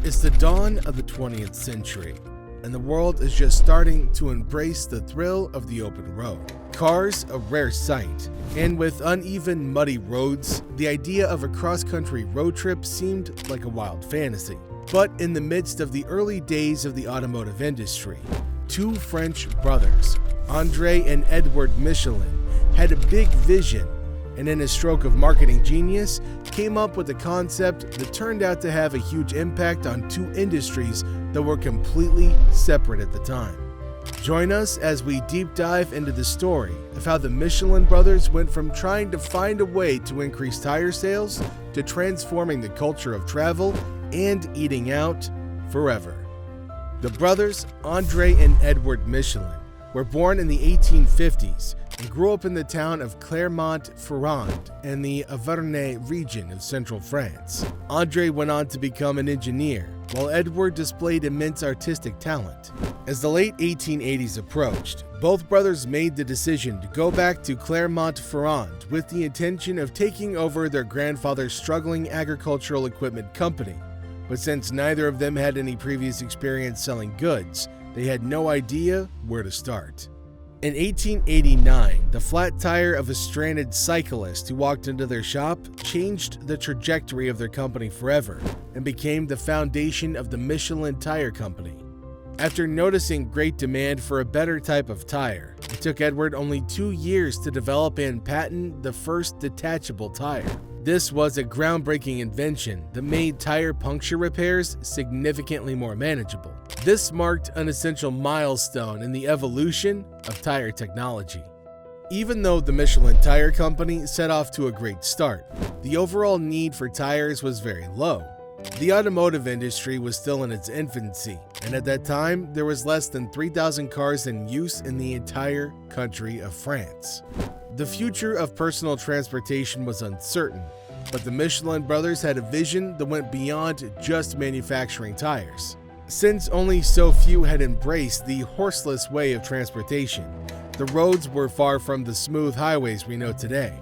It's the dawn of the 20th century, and the world is just starting to embrace the thrill of the open road. Cars, a rare sight, and with uneven, muddy roads, the idea of a cross-country road trip seemed like a wild fantasy. But in the midst of the early days of the automotive industry, two French brothers, André and Edward Michelin, had a big vision, and in a stroke of marketing genius, came up with a concept that turned out to have a huge impact on two industries that were completely separate at the time. Join us as we deep dive into the story of how the Michelin brothers went from trying to find a way to increase tire sales to transforming the culture of travel and eating out forever. The brothers, André and Edward Michelin, were born in the 1850s and grew up in the town of Clermont-Ferrand in the Auvergne region of central France. André went on to become an engineer, while Edward displayed immense artistic talent. As the late 1880s approached, both brothers made the decision to go back to Clermont-Ferrand with the intention of taking over their grandfather's struggling agricultural equipment company. But since neither of them had any previous experience selling goods, they had no idea where to start. In 1889, the flat tire of a stranded cyclist who walked into their shop changed the trajectory of their company forever and became the foundation of the Michelin Tire Company. After noticing great demand for a better type of tire, it took Edward only 2 years to develop and patent the first detachable tire. This was a groundbreaking invention that made tire puncture repairs significantly more manageable. This marked an essential milestone in the evolution of tire technology. Even though the Michelin Tire Company set off to a great start, the overall need for tires was very low. The automotive industry was still in its infancy, and at that time, there was less than 3,000 cars in use in the entire country of France. The future of personal transportation was uncertain, but the Michelin brothers had a vision that went beyond just manufacturing tires. Since only so few had embraced the horseless way of transportation, the roads were far from the smooth highways we know today.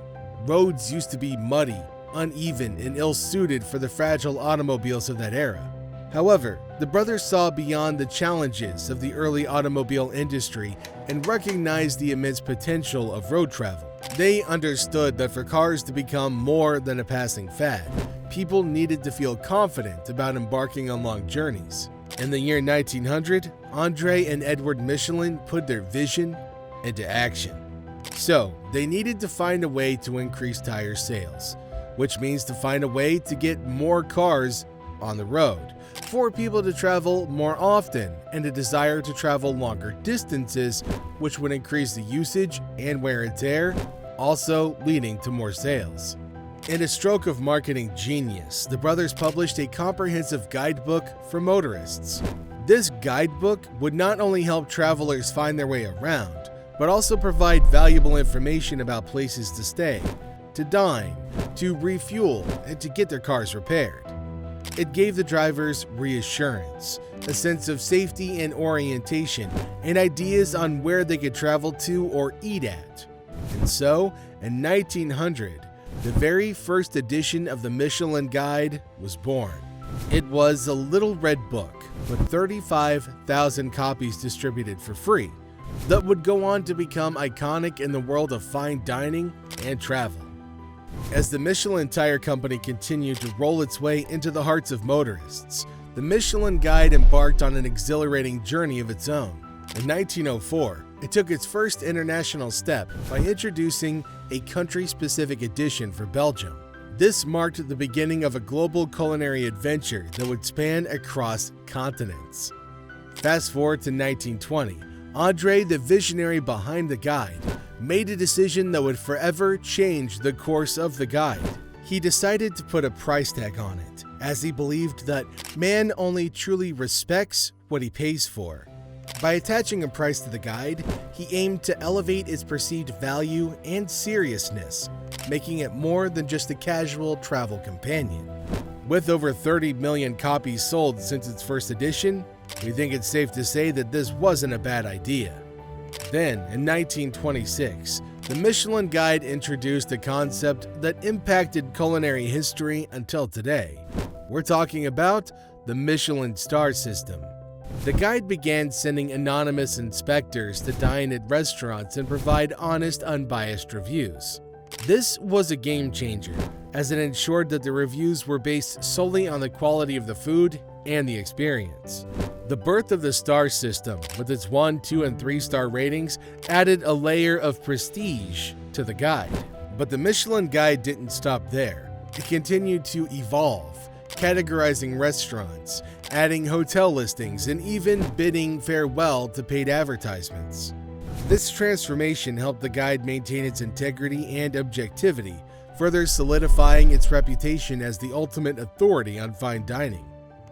Roads used to be muddy, uneven, and ill-suited for the fragile automobiles of that era. However, the brothers saw beyond the challenges of the early automobile industry and recognized the immense potential of road travel. They understood that for cars to become more than a passing fad, people needed to feel confident about embarking on long journeys. In the year 1900, André and Edward Michelin put their vision into action. So, they needed to find a way to increase tire sales, which means to find a way to get more cars on the road, for people to travel more often, and a desire to travel longer distances, which would increase the usage and wear and tear, also leading to more sales. In a stroke of marketing genius, the brothers published a comprehensive guidebook for motorists. This guidebook would not only help travelers find their way around, but also provide valuable information about places to stay, to dine, to refuel, and to get their cars repaired. It gave the drivers reassurance, a sense of safety and orientation, and ideas on where they could travel to or eat at. And so, in 1900, the very first edition of the Michelin Guide was born. It was a little red book with 35,000 copies distributed for free that would go on to become iconic in the world of fine dining and travel. As the Michelin Tire Company continued to roll its way into the hearts of motorists, the Michelin Guide embarked on an exhilarating journey of its own. In 1904, it took its first international step by introducing a country-specific edition for Belgium. This marked the beginning of a global culinary adventure that would span across continents. Fast forward to 1920, André, the visionary behind the guide, made a decision that would forever change the course of the guide. He decided to put a price tag on it, as he believed that man only truly respects what he pays for. By attaching a price to the guide, he aimed to elevate its perceived value and seriousness, making it more than just a casual travel companion. With over 30 million copies sold since its first edition, we think it's safe to say that this wasn't a bad idea. Then, in 1926, the Michelin Guide introduced a concept that impacted culinary history until today. We're talking about the Michelin star system. The guide began sending anonymous inspectors to dine at restaurants and provide honest, unbiased reviews. This was a game changer, as it ensured that the reviews were based solely on the quality of the food and the experience. The birth of the star system, with its 1, 2, and 3-star ratings, added a layer of prestige to the guide. But the Michelin guide didn't stop there. It continued to evolve, categorizing restaurants, adding hotel listings, and even bidding farewell to paid advertisements. This transformation helped the guide maintain its integrity and objectivity, further solidifying its reputation as the ultimate authority on fine dining.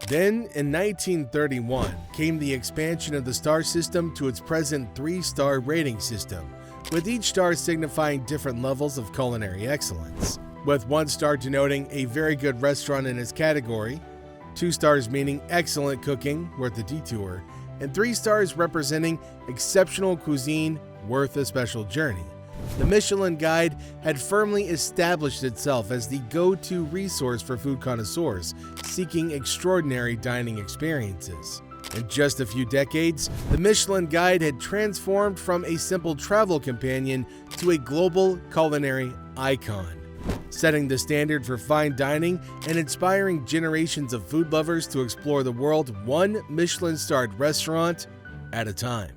Then, in 1931, came the expansion of the star system to its present 3-star rating system, with each star signifying different levels of culinary excellence, with 1 star denoting a very good restaurant in its category, 2 stars meaning excellent cooking, worth a detour, and 3 stars representing exceptional cuisine, worth a special journey. The Michelin Guide had firmly established itself as the go-to resource for food connoisseurs seeking extraordinary dining experiences. In just a few decades, the Michelin Guide had transformed from a simple travel companion to a global culinary icon, setting the standard for fine dining and inspiring generations of food lovers to explore the world one Michelin-starred restaurant at a time.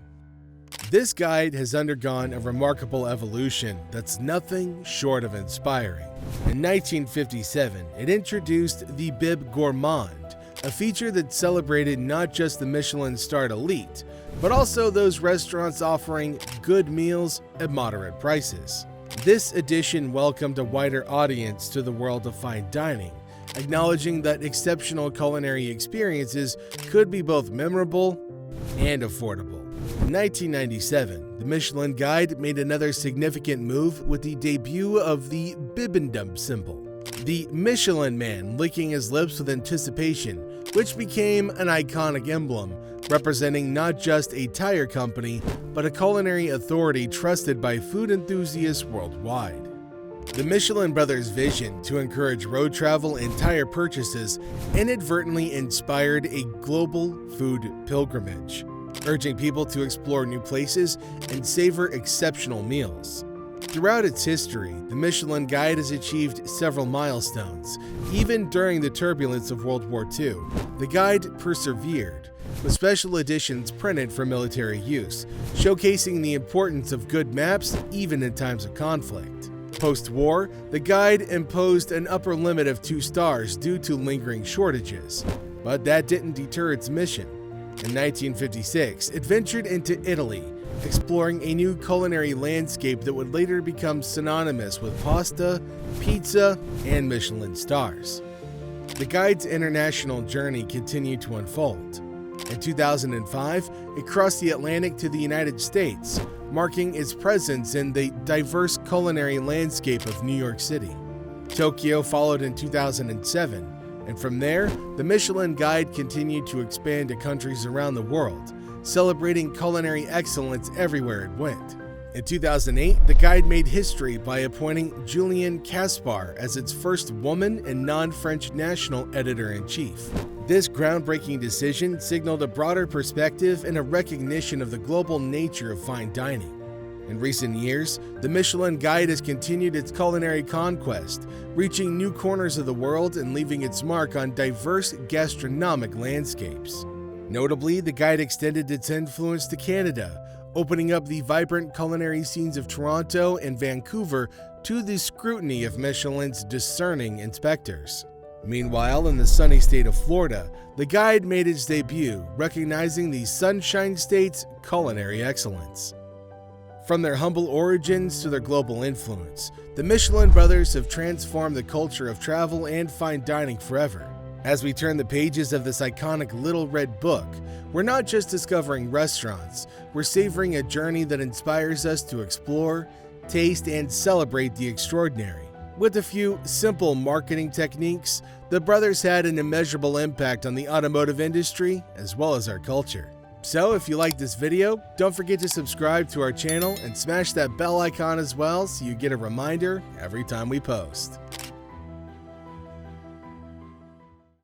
This guide has undergone a remarkable evolution that's nothing short of inspiring. In 1957, it introduced the Bib Gourmand, a feature that celebrated not just the Michelin-starred elite, but also those restaurants offering good meals at moderate prices. This edition welcomed a wider audience to the world of fine dining, acknowledging that exceptional culinary experiences could be both memorable and affordable. In 1997, the Michelin Guide made another significant move with the debut of the Bibendum symbol, the Michelin man licking his lips with anticipation, which became an iconic emblem representing not just a tire company, but a culinary authority trusted by food enthusiasts worldwide. The Michelin brothers' vision to encourage road travel and tire purchases inadvertently inspired a global food pilgrimage, urging people to explore new places and savor exceptional meals. Throughout its history, the Michelin Guide has achieved several milestones. Even during the turbulence of World War II, the guide persevered, with special editions printed for military use, showcasing the importance of good maps even in times of conflict. Post-war, the guide imposed an upper limit of 2 stars due to lingering shortages, but that didn't deter its mission. In 1956, it ventured into Italy, exploring a new culinary landscape that would later become synonymous with pasta, pizza, and Michelin stars. The guide's international journey continued to unfold. In 2005, it crossed the Atlantic to the United States, marking its presence in the diverse culinary landscape of New York City. Tokyo followed in 2007, and from there, the Michelin Guide continued to expand to countries around the world, celebrating culinary excellence everywhere it went. In 2008, the guide made history by appointing Julienne Caspar as its first woman and non-French national editor-in-chief. This groundbreaking decision signaled a broader perspective and a recognition of the global nature of fine dining. In recent years, the Michelin Guide has continued its culinary conquest, reaching new corners of the world and leaving its mark on diverse gastronomic landscapes. Notably, the guide extended its influence to Canada, opening up the vibrant culinary scenes of Toronto and Vancouver to the scrutiny of Michelin's discerning inspectors. Meanwhile, in the sunny state of Florida, the guide made its debut, recognizing the Sunshine State's culinary excellence. From their humble origins to their global influence, the Michelin brothers have transformed the culture of travel and fine dining forever. As we turn the pages of this iconic Little Red Book, we're not just discovering restaurants, we're savoring a journey that inspires us to explore, taste, and celebrate the extraordinary. With a few simple marketing techniques, the brothers had an immeasurable impact on the automotive industry as well as our culture. So if you like this video, don't forget to subscribe to our channel and smash that bell icon as well so you get a reminder every time we post.